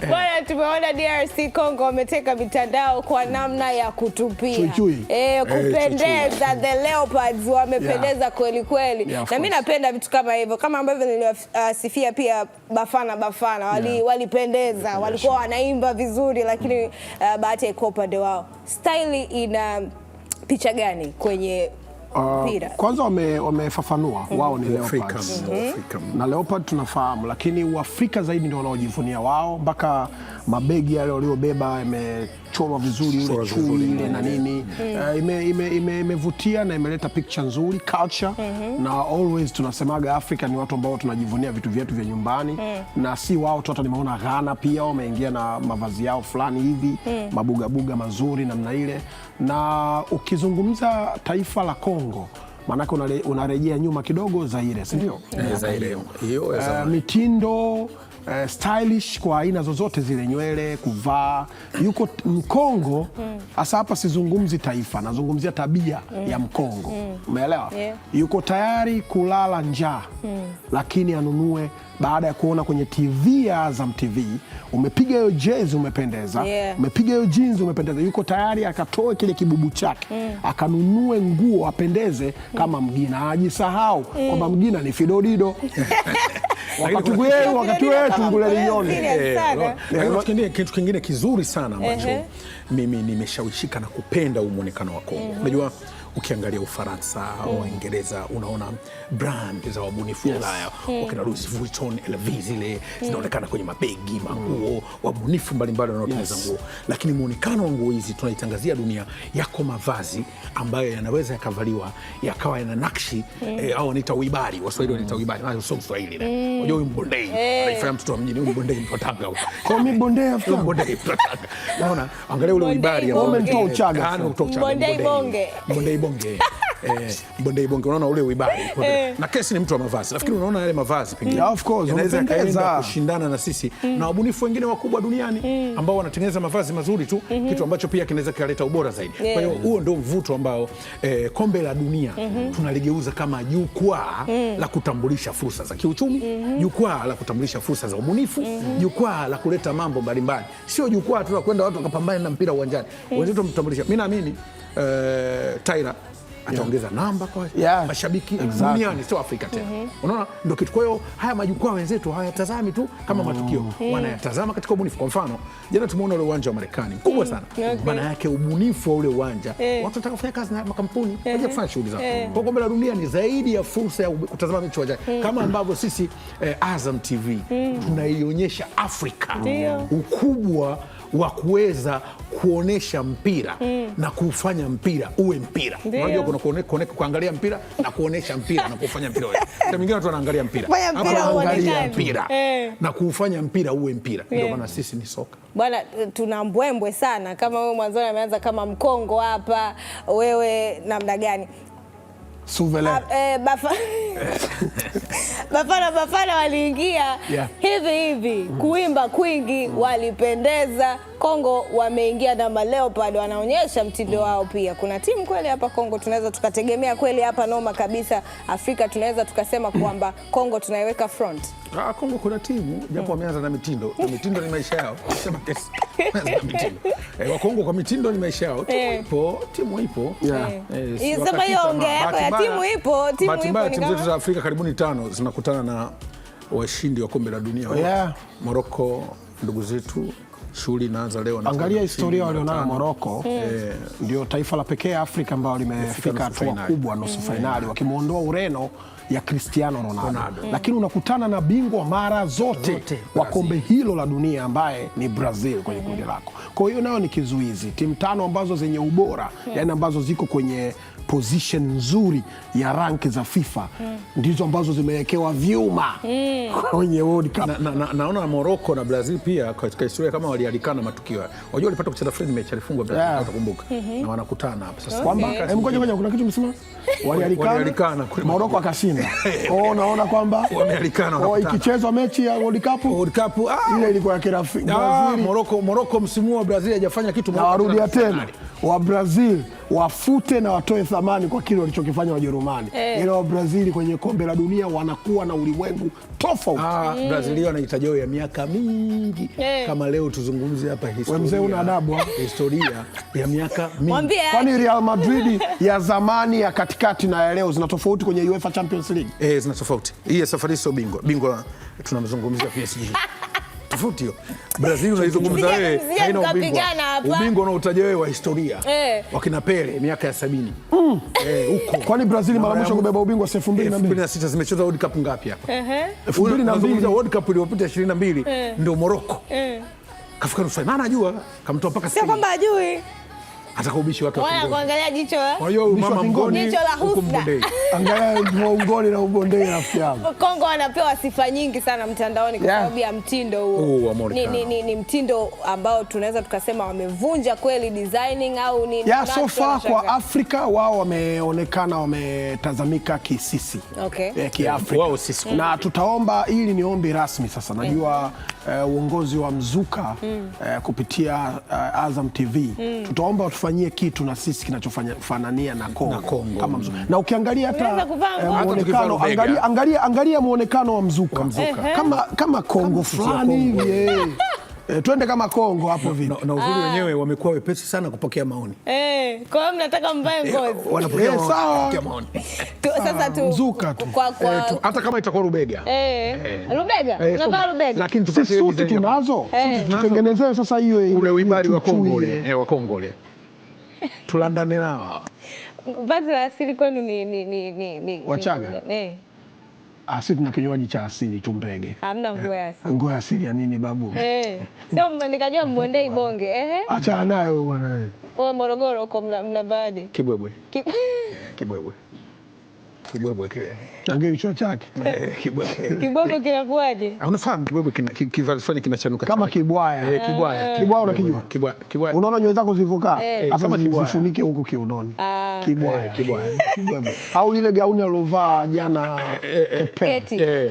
Bwana, tumeona DRC Congo wameteka mitandao kwa namna ya kutupia. Kupendeza. The Leopards wamependeza kweli kweli. Na mimi napenda vitu kama hivyo. Kama ambavyo niliwasifia pia Bafana walipendeza. Walikuwa wanaimba vizuri, lakini bahati haikuwa upande wao. Style ina picha gani kwenye mpira? Kwanza wamefafanua wao ni Leopards. Na Leopard tunafahamu, lakini Uafrika zaidi ndio wanaojivunia wao, mpaka mabegi yale waliobeba yamechorwa vizuri, ule chui ile na nini. Imevutia na imeleta picture nzuri, culture. Na always tunasemaga Afrika ni watu ambao tunajivunia vitu vyetu vya nyumbani. Na si wao tu, hata nimeona Ghana pia wameingia na mavazi yao fulani hivi, mabugabuga mazuri namna ile. Na ukizungumza taifa la Kongo, maanake unarejea nyuma kidogo Zaire, si ndio? Zaire hiyo mitindo stylish kwa aina zozote zile, nywele, kuvaa. Yuko Mkongo hasa hapa, sizungumzi taifa, nazungumzia tabia ya Mkongo. Umeelewa? Yuko tayari kulala njaa, lakini anunue baada ya kuona kwenye TV ya Azam TV umepiga hiyo jezi umependeza, umepiga hiyo jeans umependeza, yuko tayari akatoe kile kibubu chake akanunue nguo apendeze kama Mgina, ajisahau kwamba Mgina ni Fidodido. wakati wetu ngule lione. Kitu kingine kizuri sana ambacho mimi nimeshawishika na kupenda muonekano wa Kongo. Unajua ukiangalia Ufaransa au Uingereza unaona brand za wabunifu Ulaya, wakina Louis Vuitton, LV zile zinaonekana kwenye mabegi, manguo, wabunifu mbalimbali wanaotengeneza nguo. Lakini muonekano wa nguo hizi tunaitangazia dunia, yako mavazi ambayo yanaweza yakavaliwa yakawa yana nakshi au wanaita uibari, Waswahili wanaita uibari, na sio Kiswahili. Unajua huyu Mbondei, anaifanya mtoto wa mjini, huyu Mbondei mtu wa Tanga huko. Kwa mimi Mbondei afu Mbondei mtu wa Tanga. Unaona, angalia ule uibari ambao umetoa Uchaga. Mbondei bonge. Mbondei bonge. Mbondei bonge, unaona ule uibari. Na kesi ni mtu wa mavazi. Nafikiri unaona yale mavazi pengine. Of course, yanaweza kaenda kushindana na sisi na wabunifu wengine wakubwa duniani ambao wanatengeneza mavazi mazuri tu, kitu ambacho pia kinaweza kuleta ubora zaidi. Kwa hiyo huo ndio mvuto ambao kombe la dunia tunaligeuza kama jukwaa la kutambulisha fursa za kiuchumi, jukwaa la kutambulisha fursa za ubunifu, jukwaa la kuleta mambo mbalimbali. Sio jukwaa tu la kwenda watu wakapambana na mpira uwanjani. Wenzetu mtambulisha. Mimi naamini Tyra ataongeza namba kwa mashabiki duniani, sio Afrika tena. Unaona, ndio kitu. Kwa hiyo haya majukwaa wenzetu hayatazami tu kama matukio, wanayatazama katika ubunifu. Kwa mfano, jana tumeona ule uwanja wa Marekani mkubwa sana. Maana yake ubunifu wa ule uwanja, watu wanataka kufanya kazi na makampuni, waje kufanya shughuli zao. Kwa kombe la dunia ni zaidi ya fursa ya kutazama mechi uwanjani, kama ambavyo sisi Azam TV tunaionyesha Afrika ukubwa wa kuweza kuonesha mpira na kufanya mpira uwe mpira. Unajua kuna kuangalia mpira na kuonesha mpira na kufanya mpira uwe. Hata mwingine watu wanaangalia mpira. Anaangalia mpira na kufanya mpira uwe mpira. Ndio maana sisi ni soka. Bwana, tuna mbwembwe sana. Kama wewe mwanzoni ameanza kama Mkongo hapa, wewe namna gani? Bafana waliingia hivi kuimba kwingi, walipendeza. Kongo wameingia na Leopard, wanaonyesha mtindo wao pia. Kuna timu kweli hapa Kongo tunaweza tukategemea kweli hapa noma kabisa. Afrika tunaweza tukasema kwamba Kongo tunaiweka front. Kongo kuna timu japo wameanza na mitindo. Mitindo ni maisha yao. Sema kesi. Wa Kongo kwa mitindo ni maisha yao. Timu ipo. Sema hiyo ongea yako ya timu ipo. Timu zetu za Afrika karibuni 5 zinakutana na washindi wa kombe la dunia. Morocco, ndugu zetu, shughuli inaanza leo. Angalia historia walionayo Morocco. Ndio taifa la pekee Afrika ambao limefika hatua kubwa nusu finali, wakimuondoa Ureno ya Cristiano Ronaldo. Lakini unakutana na bingwa mara zote wa kombe hilo la dunia ambaye ni Brazil kwenye kundi lako. Kwa hiyo nayo ni kizuizi. Timu 5 ambazo zenye ubora, yani ambazo ziko kwenye position nzuri ya rank za FIFA, ndizo ambazo zimewekewa vyuma kwenye World Cup. Naona Morocco na Brazil pia katika historia kama walialikana matukio. Unajua walipata kucheza friendly match, alifungwa Brazil, utakumbuka. Na wanakutana hapa sasa. Kwamba ngoja kuna kitu msema walialikana Morocco akashinda. Naona kwamba wamealikana ikichezwa mechi ya World Cup ile ilikuwa ya kirafiki. Morocco msimu wa Brazil hajafanya kitu, na warudia tena wa Brazil wafute na watoe thamani kwa kile walichokifanya Wajerumani. Ila Brazil kwenye kombe la dunia wanakuwa na ulimwengu tofauti. Brazil wanahitaji ya miaka mingi. Kama leo tuzungumzie hapa historia. Mzee una adabu. Historia ya miaka mingi. Kwani Real Madrid ya zamani, ya katikati na ya leo zina tofauti kwenye UEFA Champions League? Zina tofauti. Hii ya safari sio bingwa. Bingwa tunamzungumzia PSG. Tofauti hiyo. Brazil unaizungumza wewe haina ubingwa. Ubingwa unaotaja wewe wa historia. Wakina Pele miaka ya 70. Huko. Kwani Brazil mara mwisho kubeba ubingwa 2006 zimecheza World Cup ngapi hapa? 2002 World Cup iliyopita 22 ndio Morocco. Kafika nusu finali anajua kamtoa mpaka sio kwamba ajui. Hata ubishi watu kuangalia jicho kwa hiyo mama mgoni jicho la husna. Angalia mgoni na ubondei rafiki yangu. Kongo wanapewa sifa nyingi sana mtandaoni kwa sababu ya mtindo huo. Ni mtindo ambao tunaweza tukasema wamevunja kweli designing au ni so far kwa Afrika wao wameonekana wametazamika kisisi. Kiafrika. Wao sisi. Na tutaomba, ili ni ombi rasmi sasa. Najua uongozi wa Mzuka kupitia Azam TV tutaomba tufanyie kitu na sisi kinachofanania na Kongo. Kama Mzuka. Na ukiangalia hata muonekano, angalia muonekano wa Mzuka. Kama Kongo fulani. Twende kama Kongo hapo vipi? Na uzuri wenyewe wamekuwa wepesi sana kupokea maoni. Kwa hiyo mnataka mvae ngozi. Wanapokea maoni. Sasa tu Mzuka tu. Hata kama itakuwa rubega. Rubega. Unavaa rubega. Lakini sisi tunazo. Tutengenezee sasa hiyo ule uibari wa Kongo ule. Wa Kongo ule. Tulandane nao. Vazi la asili kwenu ni Wachaga. Sisi tuna kinywaji cha asili tu Mbege. Hamna nguo ya asili. Nguo ya asili ya nini babu? Sio nikajua Mbondei Bonge. Acha nayo bwana. Morogoro huko mnavadi. Kibwebwe. Kibwebwe kile. Tangia kichwa chake. Kibwebwe kinakuaje? Unafahamu kibwebwe kivali kinachanuka kama kibwaya. Kibwaya unakijua? Kibwaya. Unaona nywele zako zilivyokaa? Hasa zifunike huko kiunoni. Kibwaya. Au ile gauni alovaa jana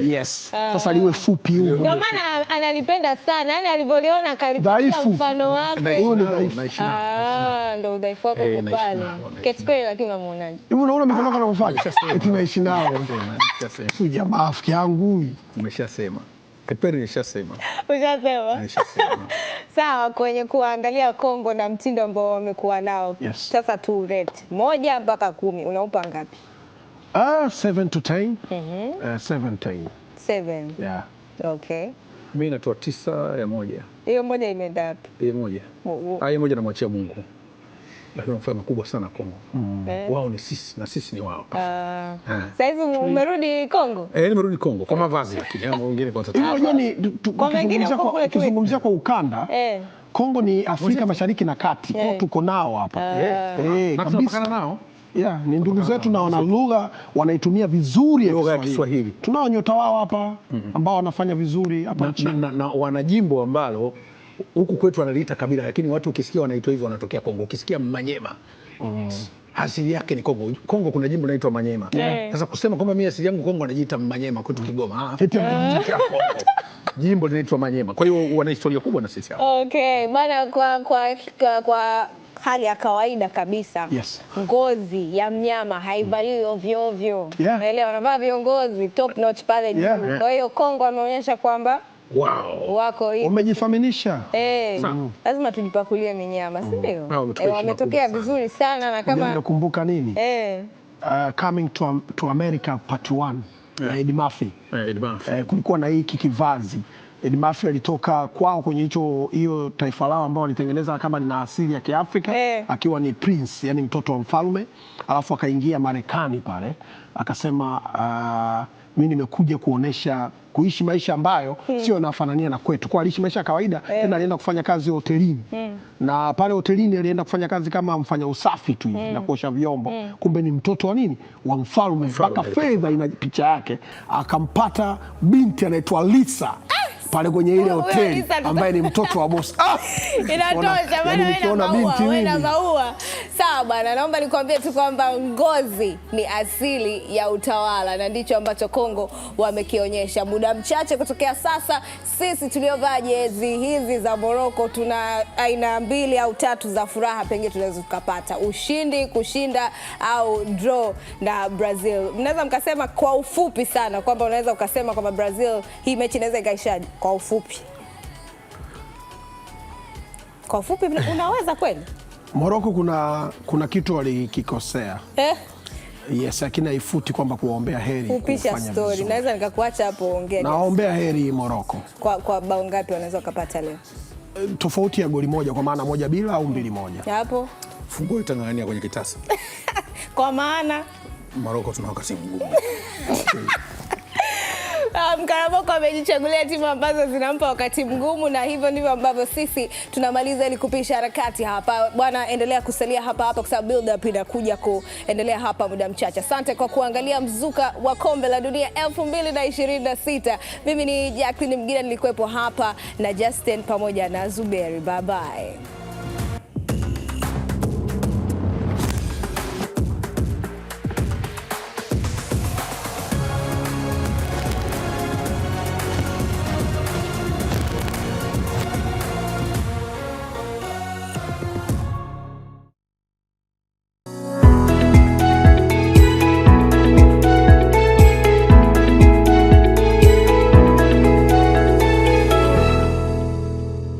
Yes. Sasa liwe fupi huko. Ndio maana analipenda sana. Yaani alivyoliona kalipia mfano wake. Huyo ni dhaifu. Ndio udhaifu wako pale. Ketkweli lakini unamuonaje? Hivi unaona mikono yako anafanya? Eti naishi nao. Si jamaa afiki yangu. Umeshasema. Ketkweli nimeshasema. Ushasema? Sawa, kwenye kuangalia Kongo na mtindo ambao wamekuwa nao. Sasa tu rate 1 mpaka 10 unaupa ngapi? 7 to 10. 7. Yeah. Okay. Mimi natoa 9 ya 1. Hiyo 1 imeenda wapi? Hiyo 1. Hiyo 1 namwachia Mungu. Lakini wanafanya makubwa sana Kongo. Wao ni sisi na sisi ni wao. Sasa hivi umerudi Kongo? Nimerudi Kongo kwa mavazi lakini mambo mengine kwa tatizo. Tukizungumzia kwa ukanda, Kongo ni Afrika Mashariki na Kati. Tuko nao hapa. Kabisa nao. Ni ndugu zetu na wana lugha wanaitumia vizuri lugha ya Kiswahili. Tunao nyota wao hapa ambao wanafanya vizuri hapa nchini. Na wana jimbo ambalo huku kwetu wanaliita kabila, lakini watu ukisikia wanaitwa hivyo wanatokea Kongo. Ukisikia Manyema asili yake ni Kongo. Kongo kuna jimbo linaitwa Manyema. Sasa kusema kwamba mimi asili yangu Kongo anajiita Manyema kwetu Kigoma. Jimbo linaitwa Manyema. Kwa hiyo wana historia kubwa na sisi hapa. Okay, bana kwa hali ya kawaida kabisa. Ngozi ya mnyama haivaliwi ovyo ovyo. Unaelewa, wanavaa viongozi top notch pale juu. Kwa hiyo Kongo ameonyesha kwamba wako hivi. Umejifaminisha. Lazima tujipakulie minyama, si ndio? Wametokea vizuri sana na kama nakumbuka nini? Coming to America part 1. Eddie Murphy. Kulikuwa na hiki kivazi. Eddie Murphy alitoka kwao kwenye hiyo taifa lao ambao walitengeneza kama na asili ya Kiafrika, akiwa ni prince, yani mtoto wa mfalme, alafu akaingia Marekani pale, akasema mimi nimekuja kuishi maisha ambayo sio nafanania na kwetu. Kwa aliishi maisha ya kawaida, tena alienda kufanya kazi hotelini. Na pale hotelini alienda kufanya kazi kama mfanya usafi tu na kuosha vyombo. Kumbe ni mtoto wa nini? Wa mfalme. Mpaka fedha ina picha yake. Akampata binti anaitwa Lisa. pale kwenye ile hoteli ambaye ni mtoto wa boss. Inatosha bwana, wewe na maua. Sawa bwana, naomba nikwambie tu kwamba ngozi ni asili ya utawala na ndicho ambacho Kongo wamekionyesha. Muda mchache kutokea sasa, sisi tuliovaa jezi hizi za Morocco tuna aina 2 au 3 za furaha pengine tunaweza tukapata: ushindi, kushinda au draw na Brazil. Mnaweza mkasema kwa ufupi sana kwamba unaweza ukasema kwamba Brazil hii mechi inaweza ikaishaje kwa ufupi? Kwa ufupi unaweza kweli? Morocco kuna kitu walikikosea. Yes, lakini haifuti kwamba kuwaombea heri kufanya story. Naweza nikakuacha hapo ongea. Naombea heri Morocco. Kwa bao ngapi wanaweza kupata leo? Tofauti ya goli moja, kwa maana 1-0 au 2-1. Hapo funguo itang'ang'ania kwenye kitasa. Kwa maana Morocco tuna wakati mgumu. Mkaraboko amejichagulia timu ambazo zinampa wakati mgumu, na hivyo ndivyo ambavyo sisi tunamaliza ili kupisha harakati hapa. Bwana, endelea kusalia hapa kwa sababu build up inakuja kuendelea hapa muda mchache. Asante kwa kuangalia mzuka wa kombe la dunia 2026. Mimi ni Jacqueline Mgina, nilikuwepo hapa na Justin pamoja na Zuberi. Bye bye.